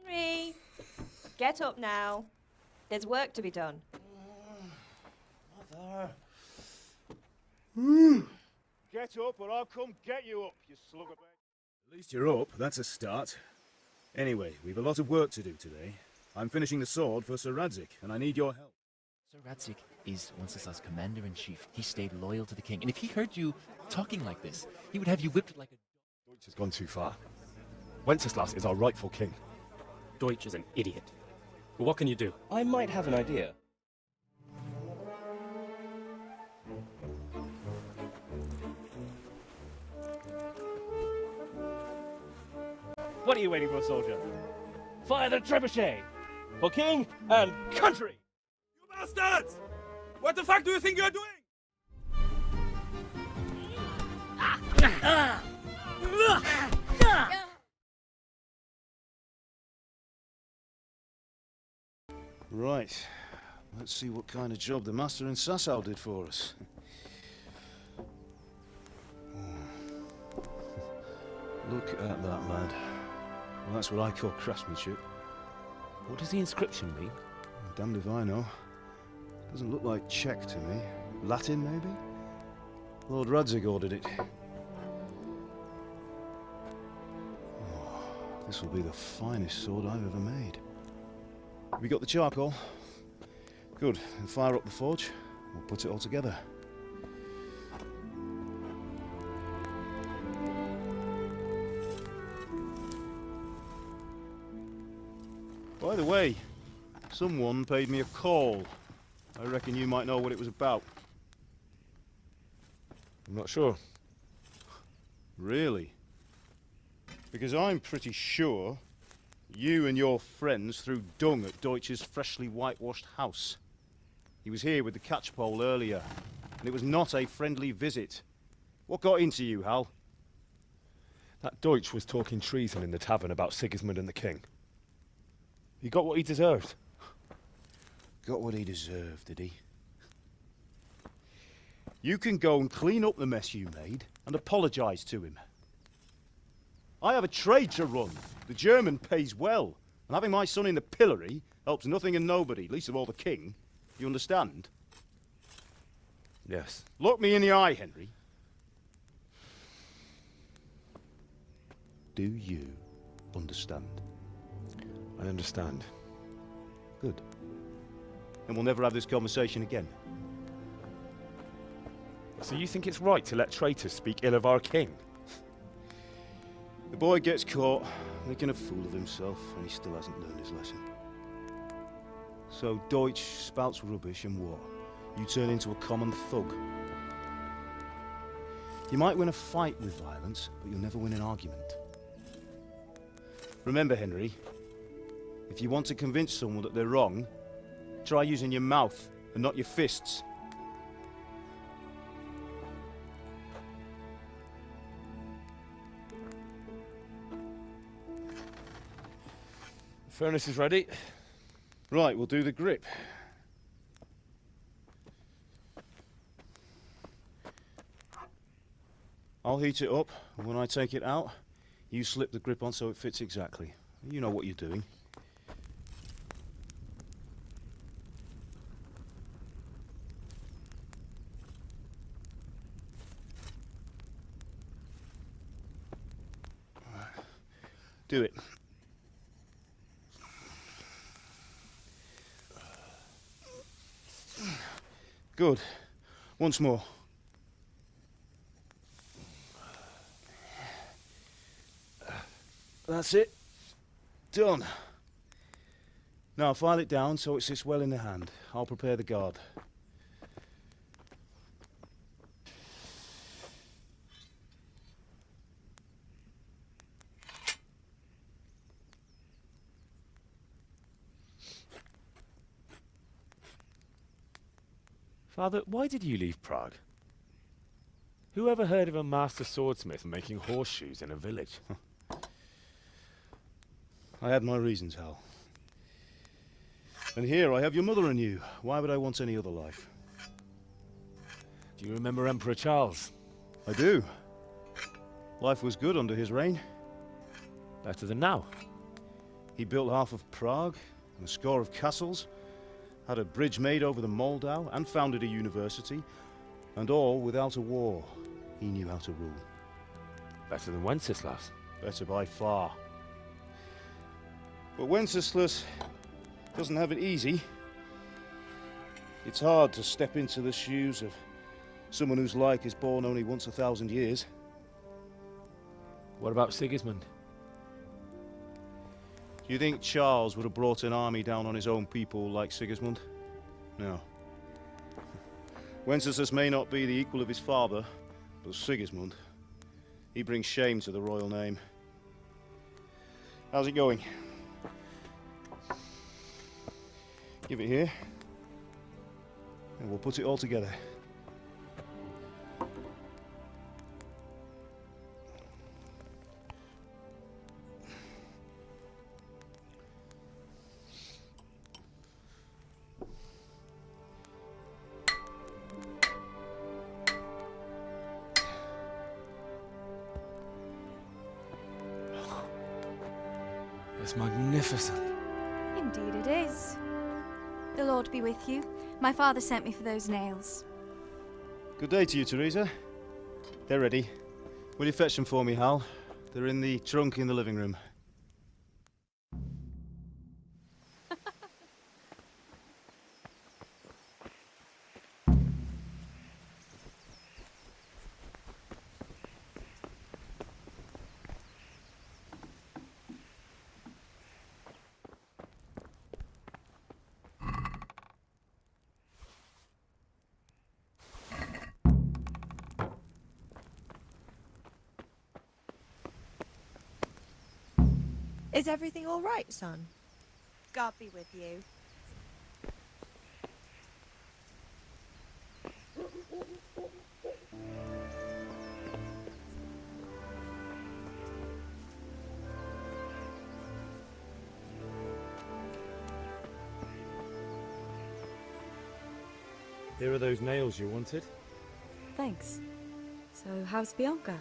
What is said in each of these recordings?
Henry, get up now. There's work to be done. Mother. Get up or I'll come get you up, you slug of a... At least you're up, that's a start. Anyway, we've a lot of work to do today. I'm finishing the sword for Sir Radzig, and I need your help. Sir Radzig is Wenceslas' commander-in-chief. He stayed loyal to the king, and if he heard you talking like this, he would have you whipped like a... Deutsch has gone too far. Wenceslas is our rightful king. Deutsch is an idiot. But what can you do? I might have an idea. What are you waiting for, soldier? Fire the trebuchet! For king and country! You bastards! What the fuck do you think you're doing? Right. Let's see what kind of job the master in Sasau did for us. Look at that, lad. Well, that's what I call craftsmanship. What does the inscription mean? Damned if I know. Doesn't look like Czech to me. Latin, maybe? Lord Radzig ordered it. Oh, this will be the finest sword I've ever made. Have you got the charcoal? Good. Then fire up the forge. We'll put it all together. By the way, someone paid me a call. I reckon you might know what it was about. I'm not sure. Really? Because I'm pretty sure you and your friends threw dung at Deutsch's freshly whitewashed house. He was here with the catchpole earlier, and it was not a friendly visit. What got into you, Hal? That Deutsch was talking treason in the tavern about Sigismund and the king. He got what he deserved. Got what he deserved, did he? You can go and clean up the mess you made and apologise to him. I have a trade to run. The German pays well, and having my son in the pillory helps nothing and nobody, least of all the king. You understand? Yes. Look me in the eye, Henry. Do you understand? I understand. Good. And we'll never have this conversation again. So you think it's right to let traitors speak ill of our king? The boy gets caught, making a fool of himself, and he still hasn't learned his lesson. So Deutsch spouts rubbish, and what? You turn into a common thug. You might win a fight with violence, but you'll never win an argument. Remember, Henry, if you want to convince someone that they're wrong, try using your mouth and not your fists. The furnace is ready. Right, we'll do the grip. I'll heat it up, and when I take it out, you slip the grip on so it fits exactly. You know what you're doing. Do it. Good. Once more. That's it. Done. Now file it down so it sits well in the hand. I'll prepare the guard. Father, why did you leave Prague? Who ever heard of a master swordsmith making horseshoes in a village? I had my reasons, Hal. And here I have your mother and you. Why would I want any other life? Do you remember Emperor Charles? I do. Life was good under his reign. Better than now. He built half of Prague and a score of castles, had a bridge made over the Moldau, and founded a university, and all without a war. He knew how to rule. Better than Wenceslas. Better by far. But Wenceslas doesn't have it easy. It's hard to step into the shoes of someone whose like is born only once 1,000 years. What about Sigismund? Do you think Charles would have brought an army down on his own people like Sigismund? No. Wenceslas may not be the equal of his father, but Sigismund, he brings shame to the royal name. How's it going? Give it here, and we'll put it all together. It's magnificent. Indeed it is. The Lord be with you. My father sent me for those nails. Good day to you, Teresa. They're ready. Will you fetch them for me, Hal? They're in the trunk in the living room. Is everything all right, son? God be with you. Here are those nails you wanted. Thanks. So, how's Bianca?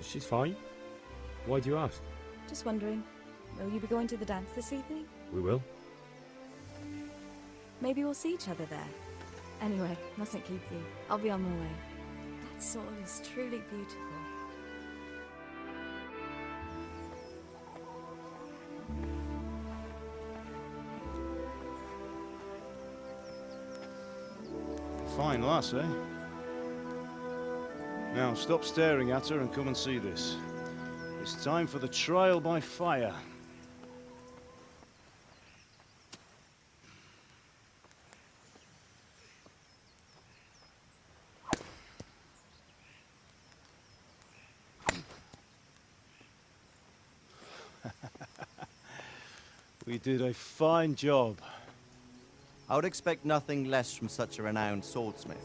She's fine. Why do you ask? Just wondering, will you be going to the dance this evening? We will. Maybe we'll see each other there. Anyway, mustn't keep you. I'll be on my way. That sword is truly beautiful. Fine lass, eh? Now, stop staring at her and come and see this. It's time for the trial by fire. We did a fine job. I would expect nothing less from such a renowned swordsmith.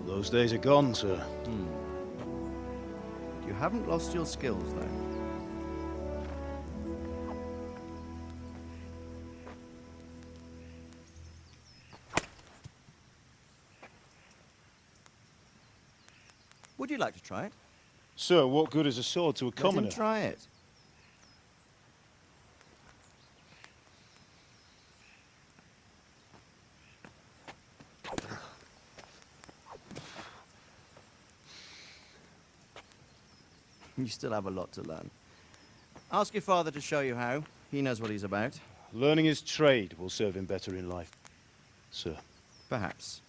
Those days are gone, sir. You haven't lost your skills, though. Would you like to try it? Sir, what good is a sword to a Let commoner? him try it. You still have a lot to learn. Ask your father to show you how. He knows what he's about. Learning his trade will serve him better in life, sir. Perhaps.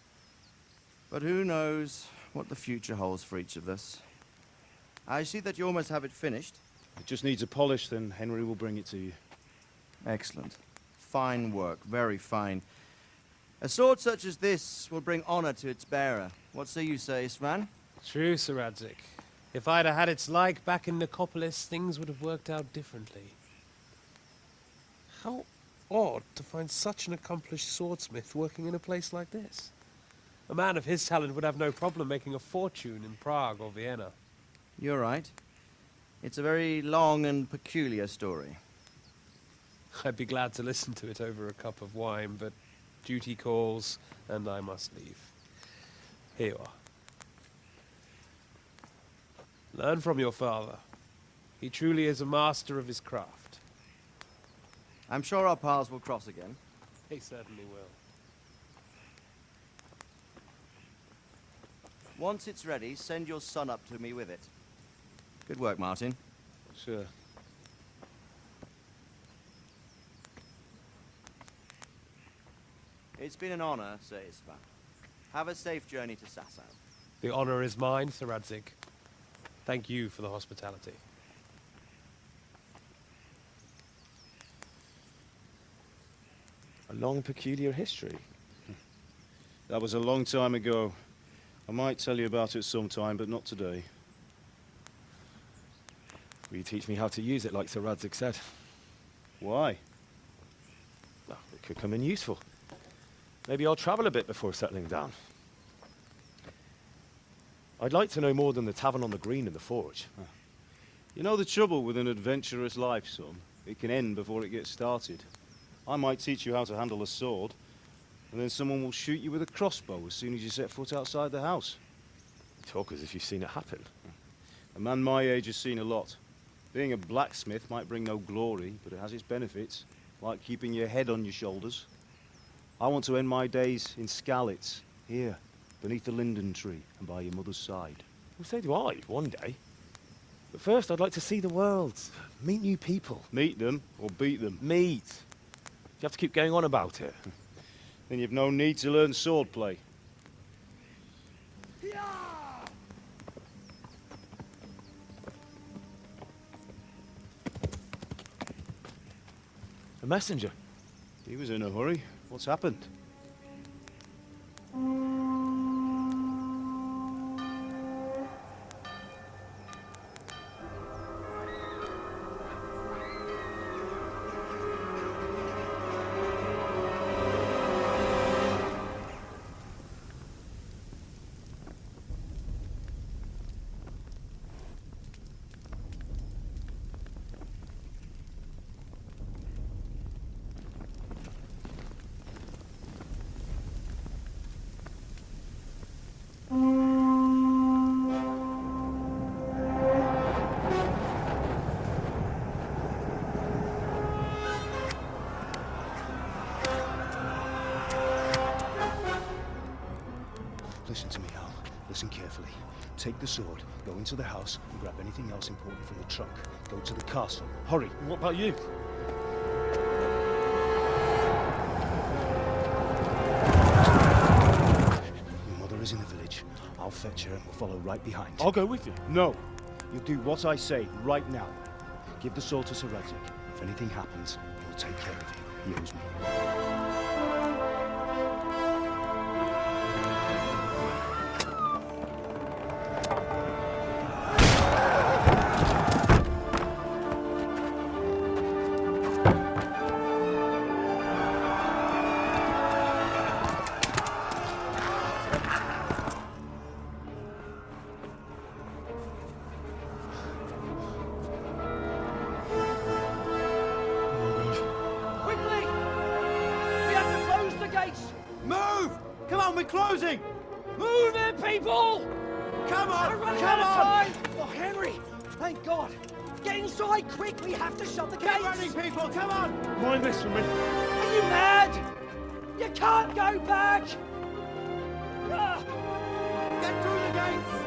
But who knows what the future holds for each of us. I see that you almost have it finished. It just needs a polish, then Henry will bring it to you. Excellent. Fine work, very fine. A sword such as this will bring honor to its bearer. What say you, Sir Istvan? True, Sir Radzig. If I'd have had its like back in Nicopolis, things would have worked out differently. How odd to find such an accomplished swordsmith working in a place like this. A man of his talent would have no problem making a fortune in Prague or Vienna. You're right. It's a very long and peculiar story. I'd be glad to listen to it over a cup of wine, but duty calls, and I must leave. Here you are. Learn from your father. He truly is a master of his craft. I'm sure our paths will cross again. He certainly will. Once it's ready, send your son up to me with it. Good work, Martin. Sir. It's been an honor, Sir Istvan. Have a safe journey to Sasau. The honor is mine, Sir Radzig. Thank you for the hospitality. A long, peculiar history. That was a long time ago. I might tell you about it sometime, but not today. Will you teach me how to use it, like Sir Radzig said? Why? Well, it could come in useful. Maybe I'll travel a bit before settling down. I'd like to know more than the tavern on the green and the forge. You know the trouble with an adventurous life, son? It can end before it gets started. I might teach you how to handle a sword, and then someone will shoot you with a crossbow as soon as you set foot outside the house. You talk as if you've seen it happen. A man my age has seen a lot. Being a blacksmith might bring no glory, but it has its benefits, like keeping your head on your shoulders. I want to end my days in Skalitz, here, beneath the linden tree and by your mother's side. Well, so do I, one day. But first, I'd like to see the world, meet new people. Meet them or beat them? Meet. You have to keep going on about it. Then you've no need to learn swordplay. A messenger. He was in a hurry. What's happened? Listen to me, Al. Listen carefully. Take the sword, go into the house, and grab anything else important from the trunk. Go to the castle. Hurry. What about you? Your mother is in the village. I'll fetch her and we'll follow right behind. I'll go with you. No. You'll do what I say right now. Give the sword to Sir Radzig. If anything happens, he'll take care of you. He owes me. Move! Come on, we're closing! Move it, people! Come on! We're running Come out of on! time! Oh, Henry! Thank God! Get inside quick! We have to shut the gates! Get running, people! Come on! Mind this for me. Are you mad? You can't go back! Ah! Get through the gates!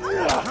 Yeah.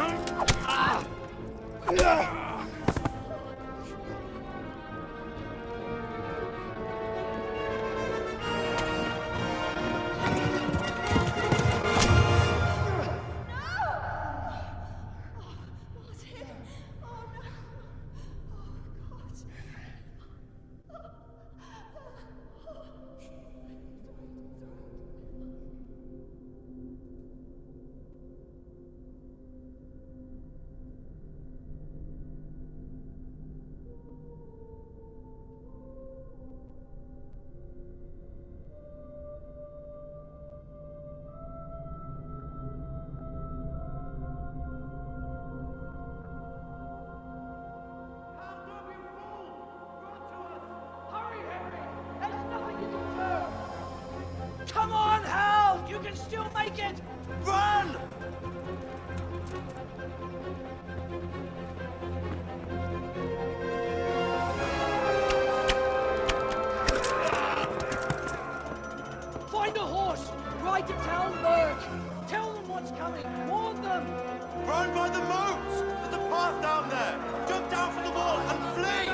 Run! Find a horse! Ride to Talmberg! Tell them what's coming! Warn them! Run by the moat! There's a path down there! Jump down from the wall and flee!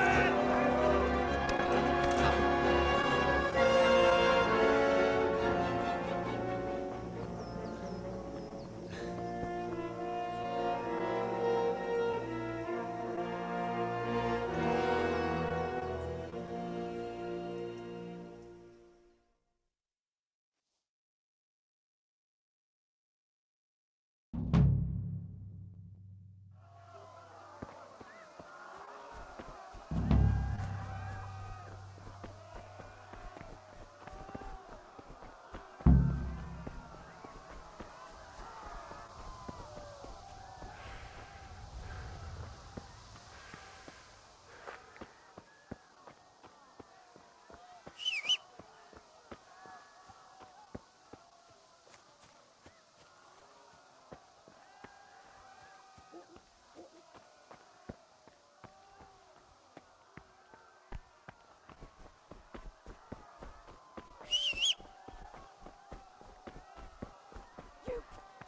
You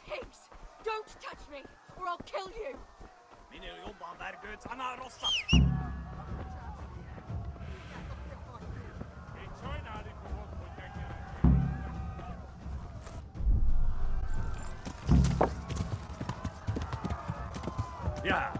pigs! Don't touch me, or I'll kill you! Ja.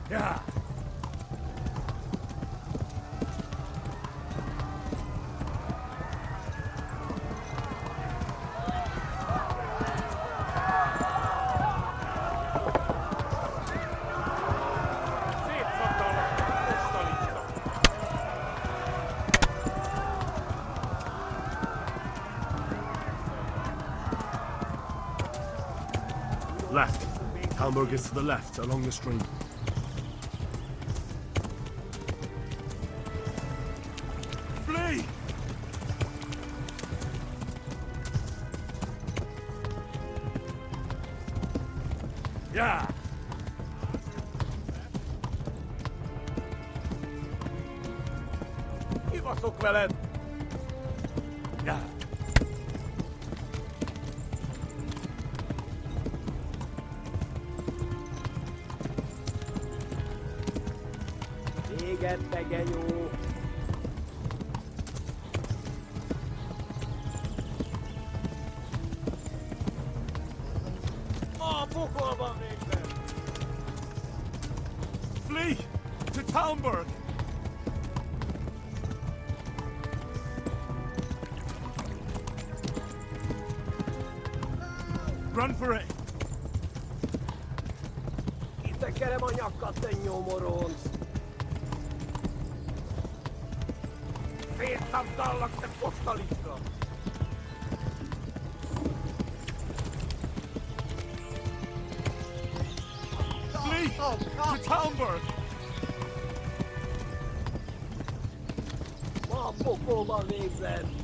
Ja. Left. Talmberg is to the left, along the stream. Flee! Ja! Kibaszok veled! Ja! Téged, tegenyó! A pokolban végzett! Flee! To Talmberg! Run for it! Kitekerem a nyakat, te nyomoronc! Szétszabdallak, te postalisra! Flee! To Talmberg! Ma a pokolban végzed!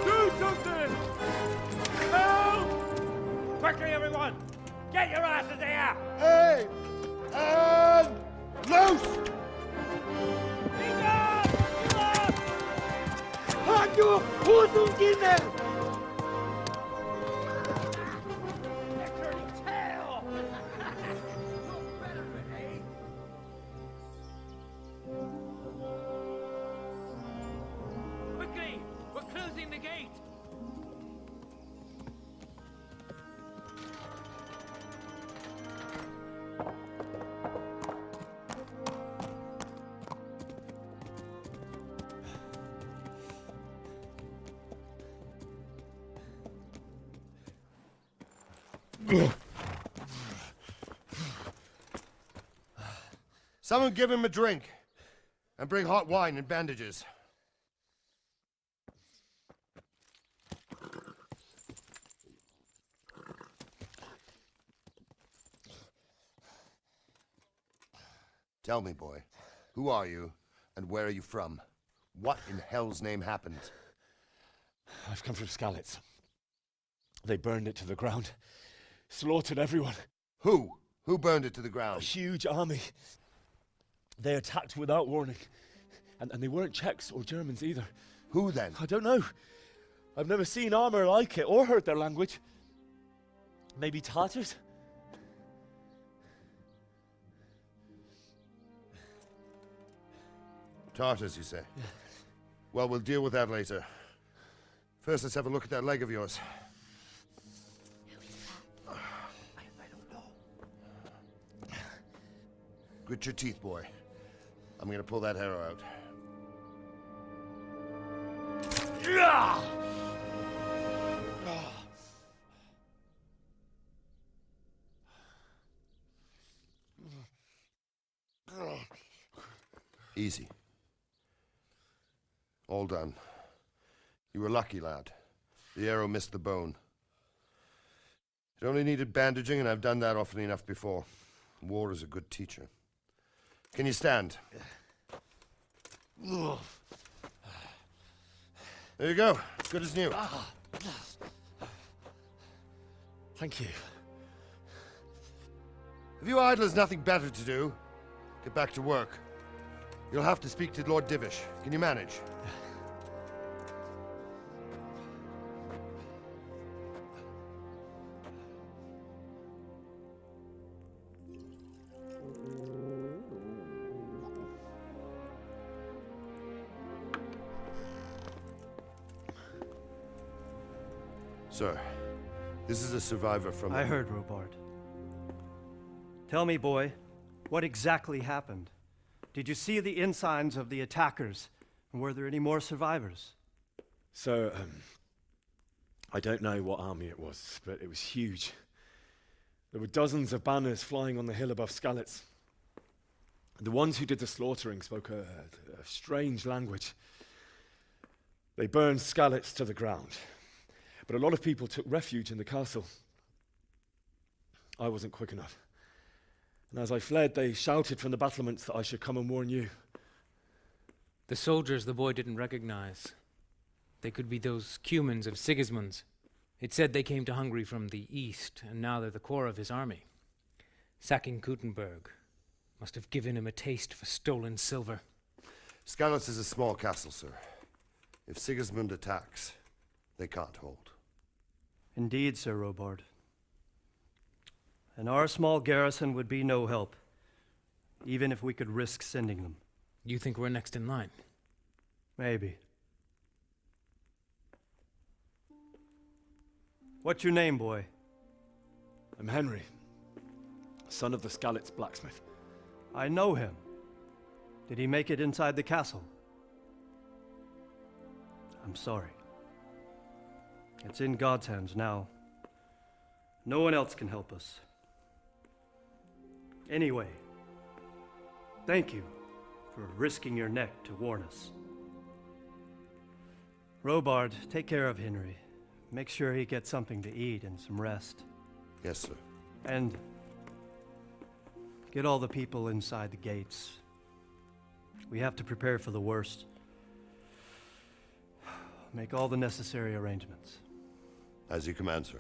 Do something! Help! Quickly, everyone! Get your asses here! Hey! And loose! Hanno, Hosenkinder! Quickly! We're closing the gate! Someone give him a drink. And bring hot wine and bandages. Tell me, boy, who are you and where are you from? What in hell's name happened? I've come from Skalitz. They burned it to the ground. Slaughtered everyone. Who? Who burned it to the ground? A huge army. They attacked without warning. And they weren't Czechs or Germans either. Who then? I don't know. I've never seen armor like it or heard their language. Maybe Tatars? Tartars, you say? Yeah. Well, we'll deal with that later. First, let's have a look at that leg of yours. I don't know. Grit your teeth, boy. I'm gonna pull that arrow out. Easy. All done. You were lucky, lad. The arrow missed the bone. It only needed bandaging, and I've done that often enough before. War is a good teacher. Can you stand? There you go. Good as new. Thank you. Have you idlers nothing better to do? Get back to work. You'll have to speak to Lord Divish. Can you manage? Sir, this is a survivor from... I heard, Robard. Tell me, boy, what exactly happened? Did you see the ensigns of the attackers? And were there any more survivors? So, I don't know what army it was, but it was huge. There were dozens of banners flying on the hill above Skalitz. The ones who did the slaughtering spoke a strange language. They burned Skalitz to the ground. But a lot of people took refuge in the castle. I wasn't quick enough. And as I fled, they shouted from the battlements that I should come and warn you. The soldiers the boy didn't recognize. They could be those Cumans of Sigismund's. It said they came to Hungary from the east, and now they're the core of his army. Sacking Gutenberg must have given him a taste for stolen silver. Skalitz is a small castle, sir. If Sigismund attacks, they can't hold. Indeed, Sir Robard. And our small garrison would be no help, even if we could risk sending them. You think we're next in line? Maybe. What's your name, boy? I'm Henry, son of the Skalitz blacksmith. I know him. Did he make it inside the castle? I'm sorry. It's in God's hands now. No one else can help us. Anyway, thank you for risking your neck to warn us. Robard, take care of Henry. Make sure he gets something to eat and some rest. Yes, sir. And Get all the people inside the gates. We have to prepare for the worst. Make all the necessary arrangements. As you command, sir.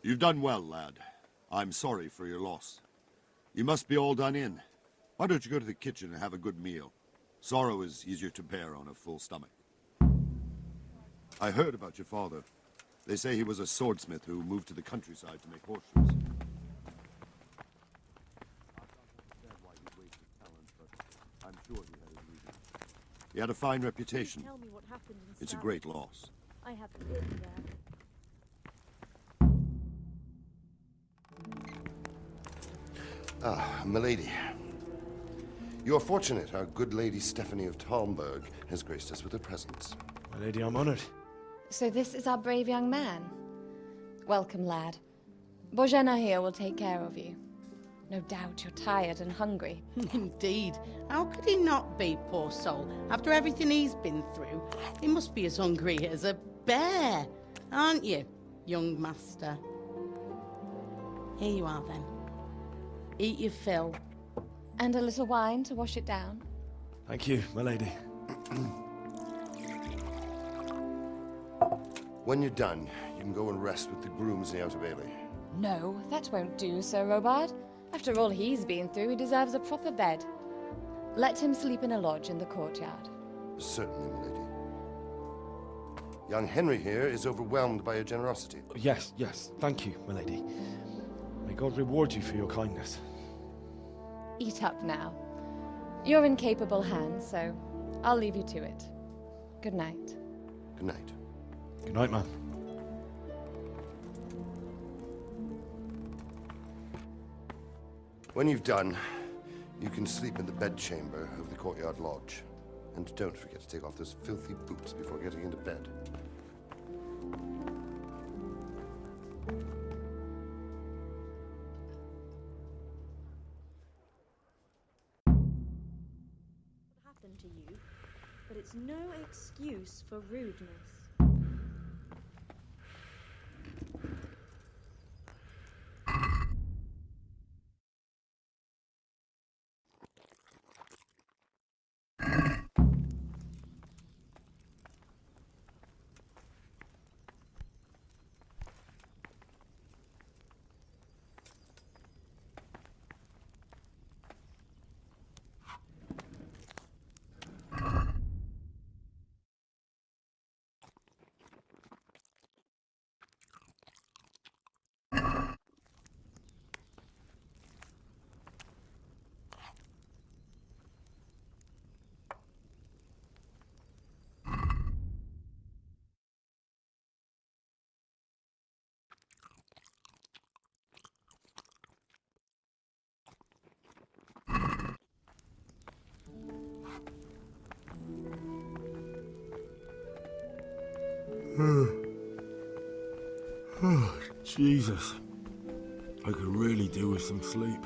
You've done well, lad. I'm sorry for your loss. You must be all done in. Why don't you go to the kitchen and have a good meal? Sorrow is easier to bear on a full stomach. I heard about your father. They say he was a swordsmith who moved to the countryside to make horseshoes. I'm sure he had his reasons. He had a fine reputation. Tell me what happened in It's a Skalitz. great loss. I haven't been there. Ah, milady. You are fortunate our good lady Stephanie of Talmberg has graced us with her presence. My lady, I'm honored. So this is our brave young man. Welcome, lad. Bohemia here will take care of you. No doubt you're tired and hungry. Indeed. How could he not be, poor soul? After everything he's been through, he must be as hungry as a bear. Aren't you, young master? Here you are, then. Eat your fill. And a little wine to wash it down. Thank you, my lady. When you're done, you can go and rest with the grooms in the Outer Bailey. No, that won't do, Sir Robard. After all he's been through, he deserves a proper bed. Let him sleep in a lodge in the courtyard. Certainly, milady. Young Henry here is overwhelmed by your generosity. Yes, yes. Thank you, my lady. May God reward you for your kindness. Eat up now. You're in capable hands, so I'll leave you to it. Good night. Good night. Good night, ma'am. When you've done, you can sleep in the bedchamber of the courtyard lodge. And don't forget to take off those filthy boots before getting into bed. Happened to you, but it's no excuse for rudeness. Oh, Jesus. I could really do with some sleep.